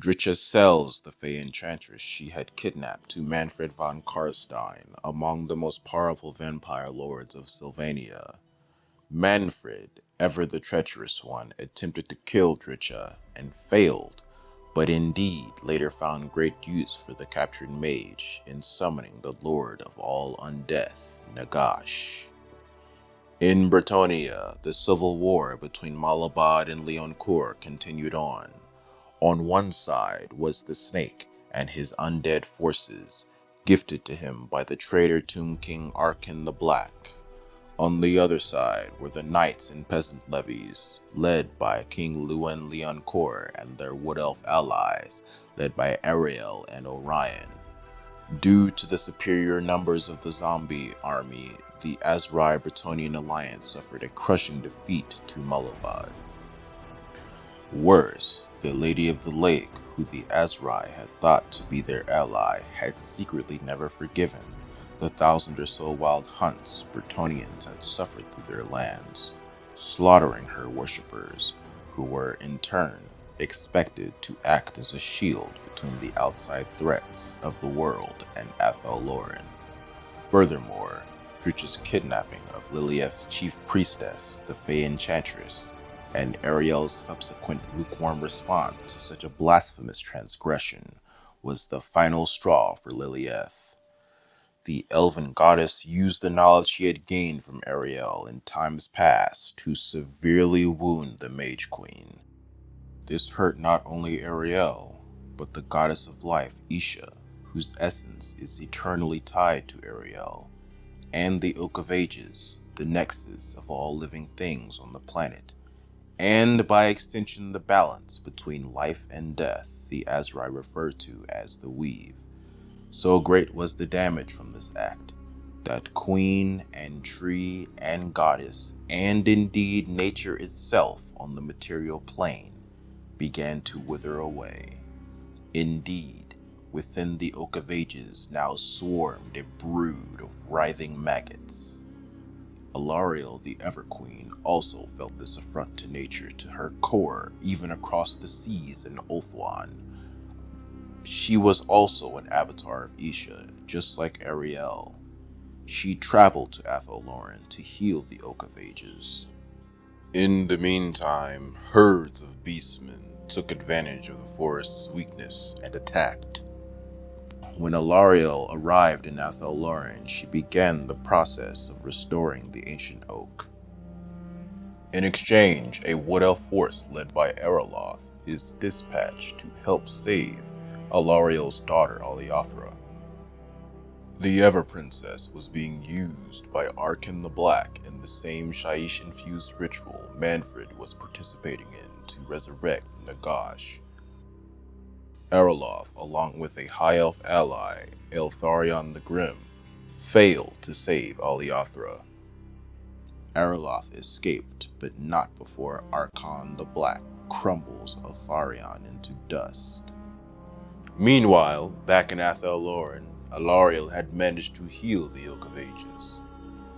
Dryad sells the Fey enchantress she had kidnapped to Manfred von Karstein, among the most powerful vampire lords of Sylvania. Manfred, ever the treacherous one, attempted to kill Dryad and failed, but indeed later found great use for the captured mage in summoning the Lord of all Undeath, Nagash. In Bretonnia, the civil war between Malabad and Leoncourt continued on. On one side was the Snake and his undead forces, gifted to him by the traitor Tomb King Arkin the Black. On the other side were the knights and peasant levies, led by King Luen Leoncourt and their wood elf allies, led by Ariel and Orion. Due to the superior numbers of the zombie army, the ASRAI Bretonnian alliance suffered a crushing defeat to Malabad. Worse, the Lady of the Lake, who the ASRAI had thought to be their ally, had secretly never forgiven the 1,000 or so wild hunts Bretonnians had suffered through their lands, slaughtering her worshippers, who were, in turn, expected to act as a shield between the outside threats of the world and Athel Loren. Furthermore, Dryad's kidnapping of Lilith's chief priestess, the Fey enchantress, and Ariel's subsequent lukewarm response to such a blasphemous transgression was the final straw for Lilith. The elven goddess used the knowledge she had gained from Ariel in times past to severely wound the Mage Queen. This hurt not only Ariel, but the goddess of life, Isha, whose essence is eternally tied to Ariel, and the Oak of Ages, the nexus of all living things on the planet, and by extension the balance between life and death the ASRAI referred to as the Weave. So great was the damage from this act, that queen and tree and goddess, and indeed nature itself on the material plane, began to wither away. Indeed, within the Oak of Ages now swarmed a brood of writhing maggots. Alarauhio, the Everqueen, also felt this affront to nature to her core, even across the seas in Ulthuan. She was also an avatar of Isha, just like Ariel. She traveled to Athel Loren to heal the Oak of Ages. In the meantime, herds of beastmen took advantage of the forest's weakness and attacked. When Alarauhio arrived in Athel Loren, she began the process of restoring the ancient oak. In exchange, a wood elf force led by Ariloth is dispatched to help save Alarauhio's daughter Aliathra. The Ever-Princess was being used by Arkin the Black in the same Shyish-infused ritual Manfred was participating in to resurrect Nagash. Ariloth, along with a high elf ally, Eltharion the Grim, failed to save Aliathra. Ariloth escaped, but not before Archon the Black crumbles Eltharion into dust. Meanwhile, back in Athel Loren, Alarauhio had managed to heal the Oak of Ages.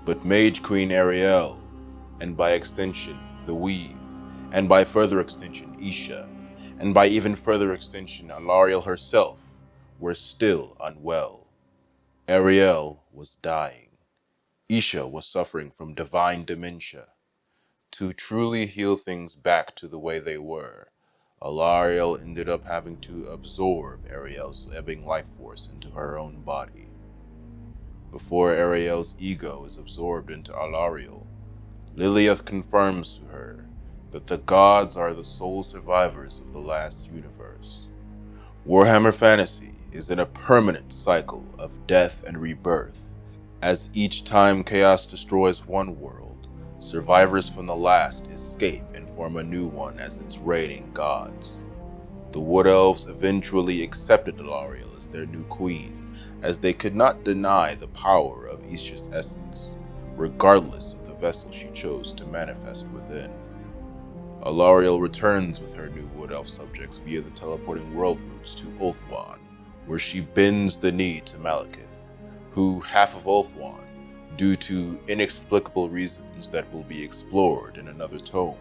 But Mage Queen Ariel, and by extension, the Weave, and by further extension, Isha, and by even further extension, Alarauhio herself, were still unwell. Ariel was dying. Isha was suffering from divine dementia. To truly heal things back to the way they were, Alarauhio ended up having to absorb Ariel's ebbing life force into her own body. Before Ariel's ego is absorbed into Alarauhio, Lilith confirms to her that the gods are the sole survivors of the last universe. Warhammer Fantasy is in a permanent cycle of death and rebirth. As each time chaos destroys one world, survivors from the last escape and form a new one as its reigning gods. The Wood Elves eventually accepted Alarauhio as their new queen, as they could not deny the power of Isha's essence, regardless of the vessel she chose to manifest within. Alarauhio returns with her new Wood Elf subjects via the teleporting world routes to Ulthuan, where she bends the knee to Malekith, who, half of Ulthuan, due to inexplicable reasons that will be explored in another tome,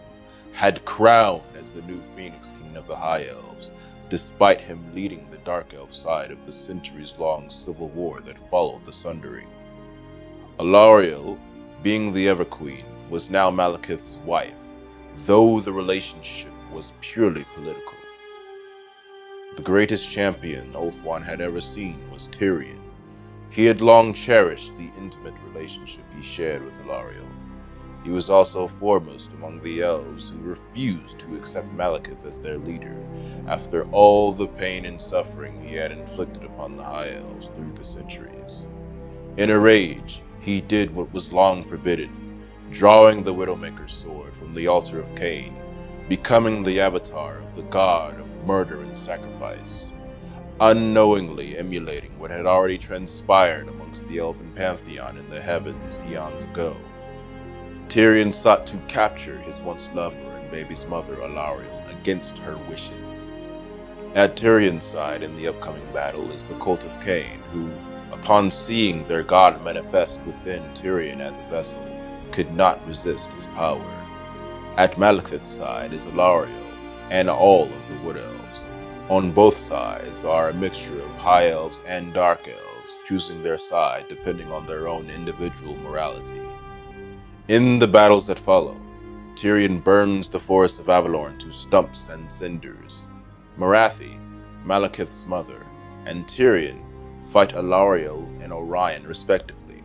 had crowned as the new Phoenix King of the High Elves, despite him leading the Dark Elf side of the centuries-long civil war that followed the Sundering. Alarauhio, being the Everqueen, was now Malekith's wife, though the relationship was purely political. The greatest champion Ulthuan had ever seen was Tyrion. He had long cherished the intimate relationship he shared with Alarauhio. He was also foremost among the elves who refused to accept Malekith as their leader, after all the pain and suffering he had inflicted upon the High Elves through the centuries. In a rage, he did what was long forbidden, drawing the Widowmaker's sword from the altar of Cain, becoming the avatar of the god of murder and sacrifice, unknowingly emulating what had already transpired amongst the elven pantheon in the heavens eons ago. Tyrion sought to capture his once lover and baby's mother Alarauhio against her wishes. At Tyrion's side in the upcoming battle is the Cult of Cain, who, upon seeing their god manifest within Tyrion as a vessel, could not resist his power. At Malekith's side is Alarauhio and all of the Wood Elves. On both sides are a mixture of High Elves and Dark Elves, choosing their side depending on their own individual morality. In the battles that follow, Tyrion burns the forest of Avalorn to stumps and cinders. Morathi, Malekith's mother, and Tyrion fight Alarauhio and Orion respectively.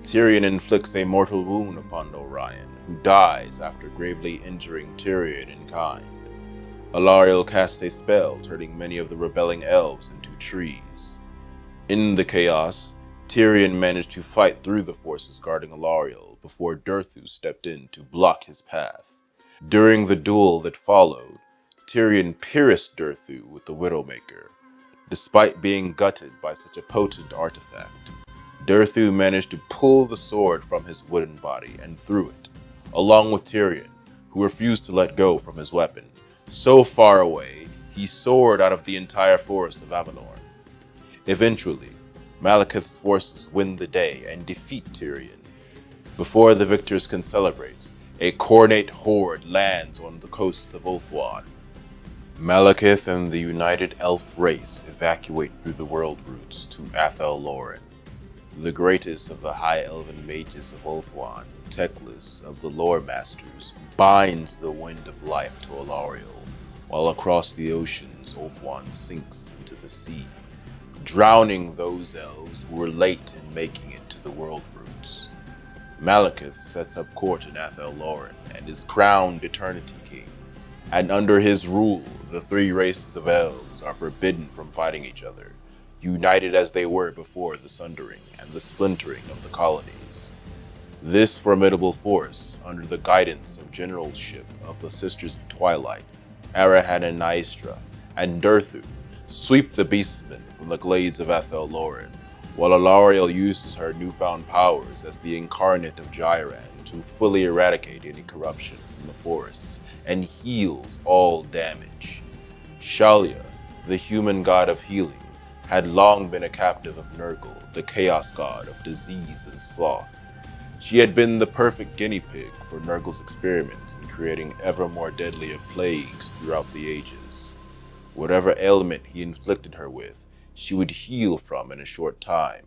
Tyrion inflicts a mortal wound upon Orion, who dies after gravely injuring Tyrion in kind. Alarauhio casts a spell, turning many of the rebelling elves into trees. In the chaos, Tyrion managed to fight through the forces guarding Alarauhio before Durthu stepped in to block his path. During the duel that followed, Tyrion pierced Durthu with the Widowmaker. Despite being gutted by such a potent artifact, Durthu managed to pull the sword from his wooden body and threw it, along with Tyrion, who refused to let go from his weapon. So far away, he soared out of the entire forest of Avalorn. Eventually, Malekith's forces win the day and defeat Tyrion. Before the victors can celebrate, a Khornate horde lands on the coasts of Ulthuan. Malekith and the united elf race evacuate through the world routes to Athel Loren. The greatest of the high elven mages of Ulthuan, Teclis of the Lore Masters, binds the wind of life to Alarauhio, while across the oceans Ulthuan sinks into the sea, drowning those elves who were late in making it to the world routes. Malekith sets up court in Athel Loren and is crowned Eternity King, and under his rule the three races of elves are forbidden from fighting each other, united as they were before the Sundering and the splintering of the colonies. This formidable force, under the guidance of generalship of the Sisters of Twilight, Arahan and Naistra, and Durthu, sweep the beastmen from the glades of Athel Loren, while Alarauhio uses her newfound powers as the incarnate of Jiran to fully eradicate any corruption from the forests and heals all damage. Shalia, the human god of healing, had long been a captive of Nurgle, the chaos god of disease and sloth. She had been the perfect guinea pig for Nurgle's experiments in creating ever more deadlier plagues throughout the ages. Whatever ailment he inflicted her with, she would heal from in a short time.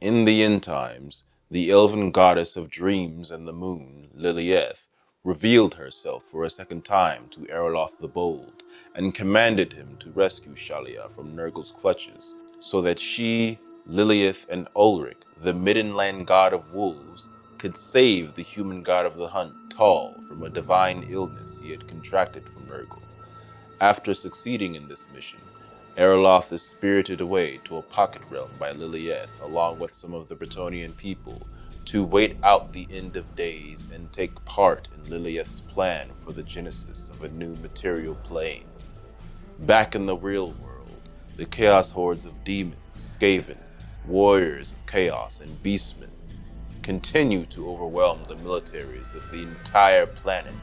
In the end times, the elven goddess of dreams and the moon, Lilieth, revealed herself for a second time to Erloth the Bold, and commanded him to rescue Shalia from Nurgle's clutches, so that she, Lilieth, and Ulrich, the Middenland god of wolves, could save the human god of the hunt, Tal, from a divine illness he had contracted from Nurgle. After succeeding in this mission, Erloth is spirited away to a pocket realm by Lilieth, along with some of the Bretonnian people, to wait out the end of days and take part in Lilieth's plan for the genesis of a new material plane. Back in the real world, the chaos hordes of demons, Skaven, warriors of chaos, and beastmen continue to overwhelm the militaries of the entire planet.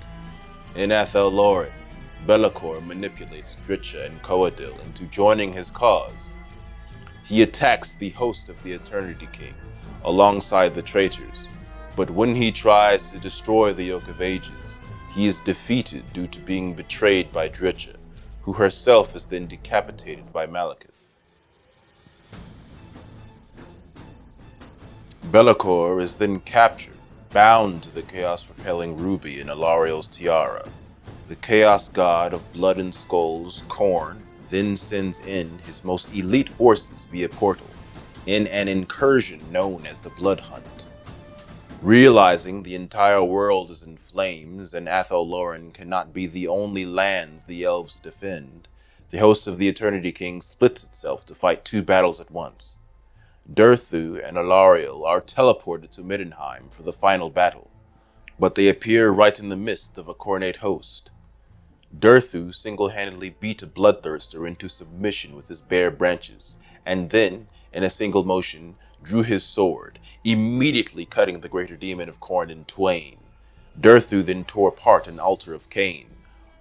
In Athel Loren, Be'lakor manipulates Drycha and Coadil into joining his cause. He attacks the host of the Eternity King, alongside the traitors, but when he tries to destroy the Yoke of Ages, he is defeated due to being betrayed by Drycha, who herself is then decapitated by Malekith. Bellicor is then captured, bound to the chaos-repelling ruby in Alariel's tiara. The chaos god of blood and skulls, Khorne, then sends in his most elite forces via portal, in an incursion known as the Blood Hunt. Realizing the entire world is in flames and Athel Loren cannot be the only lands the elves defend, the host of the Eternity King splits itself to fight two battles at once. Durthu and Alariel are teleported to Middenheim for the final battle, but they appear right in the midst of a Khornate host. Durthu single-handedly beat a bloodthirster into submission with his bare branches, and then, in a single motion, drew his sword, immediately cutting the greater demon of Khorne in twain. Durthu then tore apart an altar of Cain,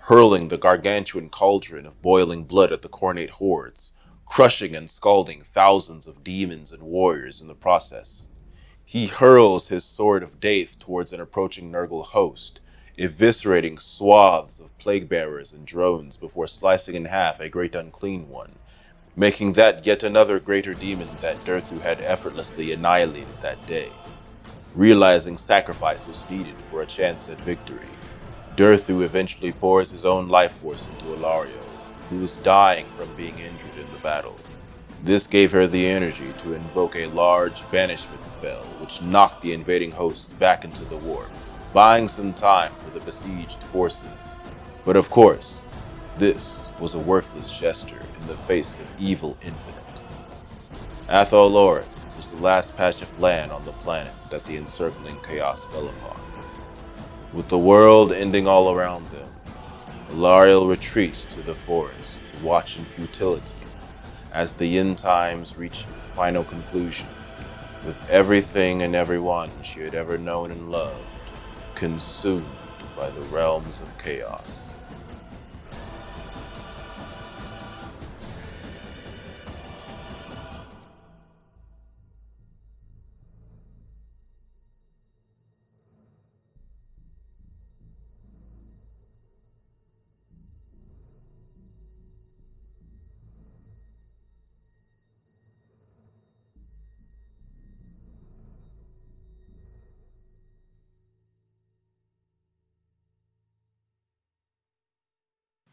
hurling the gargantuan cauldron of boiling blood at the Khornate hordes, crushing and scalding thousands of demons and warriors in the process. He hurls his sword of Daith towards an approaching Nurgle host, eviscerating swaths of plague-bearers and drones before slicing in half a great unclean one, making that yet another greater demon that Durthu had effortlessly annihilated that day. Realizing sacrifice was needed for a chance at victory, Durthu eventually pours his own life force into Alarauhio, who was dying from being injured in the battle. This gave her the energy to invoke a large banishment spell, which knocked the invading hosts back into the warp, buying some time for the besieged forces. But of course, this was a worthless gesture in the face of evil infinite. Athel Loren was the last patch of land on the planet that the encircling chaos fell upon. With the world ending all around them, Alariel retreats to the forest to watch in futility as the end times reach its final conclusion, with everything and everyone she had ever known and loved consumed by the realms of chaos.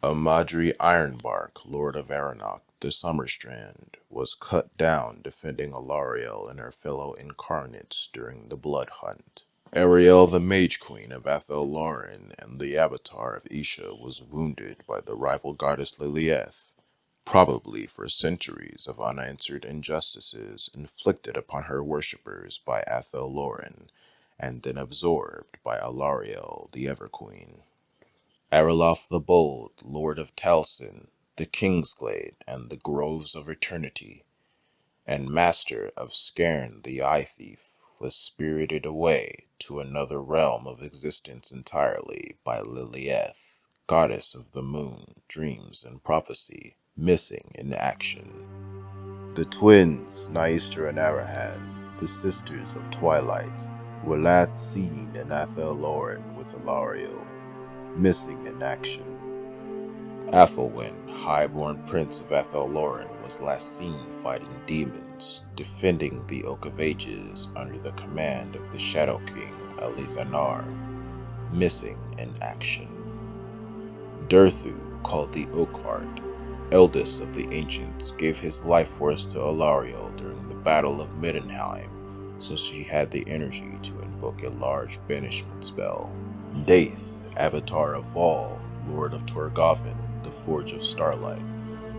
Amadri Ironbark, Lord of Aranok, the Summerstrand, was cut down defending Alariel and her fellow incarnates during the Blood Hunt. Ariel, the Mage Queen of Athel Loren and the Avatar of Isha, was wounded by the rival goddess Lilieth, probably for centuries of unanswered injustices inflicted upon her worshippers by Athel Loren, and then absorbed by Alariel, the Everqueen. Ariloth the Bold, Lord of Talcin, the Kingsglade, and the Groves of Eternity, and master of Scairn the Eye Thief, was spirited away to another realm of existence entirely by Lilieth, goddess of the moon, dreams, and prophecy, missing in action. The twins, Naistra and Arahan, the sisters of Twilight, were last seen in Athel Loren with Alariel, missing in action. Athelwyn, highborn prince of Athel Loren, was last seen fighting demons, defending the Oak of Ages under the command of the Shadow King, Alithanar, missing in action. Durthu, called the Oakheart, eldest of the ancients, gave his life force to Alariel during the Battle of Middenheim, so she had the energy to invoke a large banishment spell. Daith, Avatar of Vol, Lord of Torgoven, the Forge of Starlight,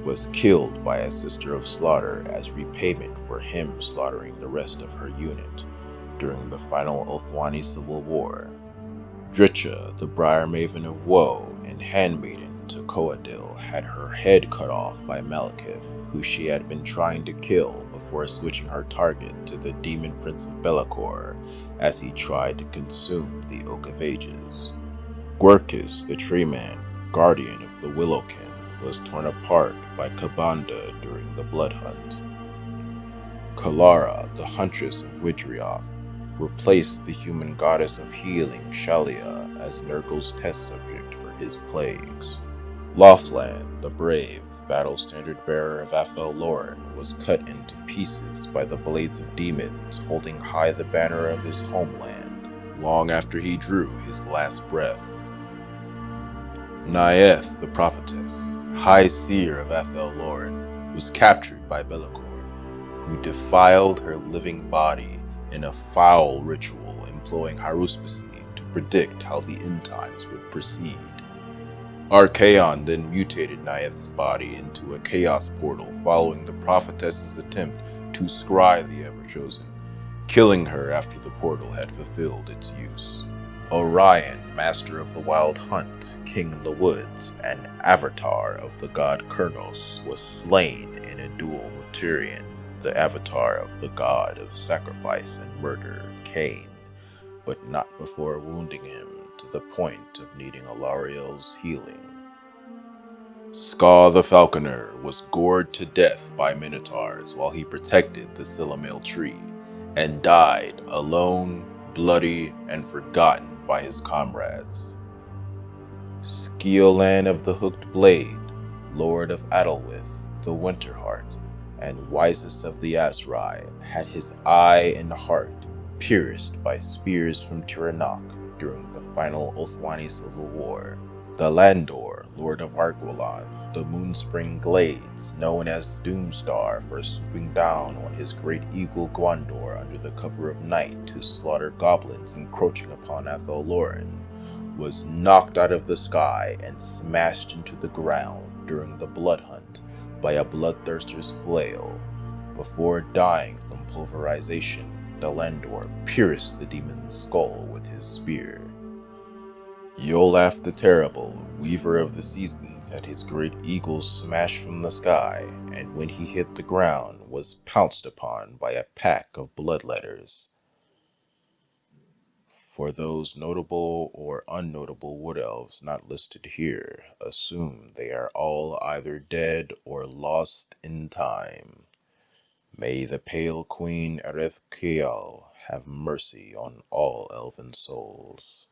was killed by a Sister of Slaughter as repayment for him slaughtering the rest of her unit during the final Othwani Civil War. Dritcha, the Briar Maven of Woe and handmaiden to Coadil, had her head cut off by Malekith, who she had been trying to kill before switching her target to the Demon Prince of Bellicor as he tried to consume the Oak of Ages. Gwerkis, the Tree Man, guardian of the Willowkin, was torn apart by Kabanda during the Blood Hunt. Kalara, the Huntress of Widrioth, replaced the human goddess of healing, Shalia, as Nurgle's test subject for his plagues. Lothland, the brave, battle standard bearer of Athel Loren, was cut into pieces by the blades of demons holding high the banner of his homeland, long after he drew his last breath. Nyeth, the prophetess, high seer of Athel Loren, was captured by Bellicor, who defiled her living body in a foul ritual employing haruspicy to predict how the end times would proceed. Archaon then mutated Nyeth's body into a chaos portal following the prophetess's attempt to scry the Everchosen, killing her after the portal had fulfilled its use. Orion, master of the wild hunt, king in the woods, and avatar of the god Kurnos, was slain in a duel with Tyrion, the avatar of the god of sacrifice and murder, Cain, but not before wounding him to the point of needing Alarauhio's healing. Ska the Falconer was gored to death by minotaurs while he protected the Silamail tree, and died alone, bloody, and forgotten by his comrades. Skeolan of the Hooked Blade, Lord of Adelwith, the Winterheart, and wisest of the ASRAI, had his eye and heart pierced by spears from Tiranoc during the final Othwani Civil War. The Landor, Lord of Argwalon, the Moonspring Glades, known as Doomstar for swooping down on his great eagle Gwandor under the cover of night to slaughter goblins encroaching upon Athel Loren, was knocked out of the sky and smashed into the ground during the blood hunt by a bloodthirster's flail. Before dying from pulverization, the Landor pierced the demon's skull with his spear. Yolaf the Terrible, Weaver of the Seasons, had his great eagle smashed from the sky, and when he hit the ground, was pounced upon by a pack of bloodletters. For those notable or unnotable wood elves not listed here, assume they are all either dead or lost in time. May the Pale Queen Erethkiel have mercy on all elven souls.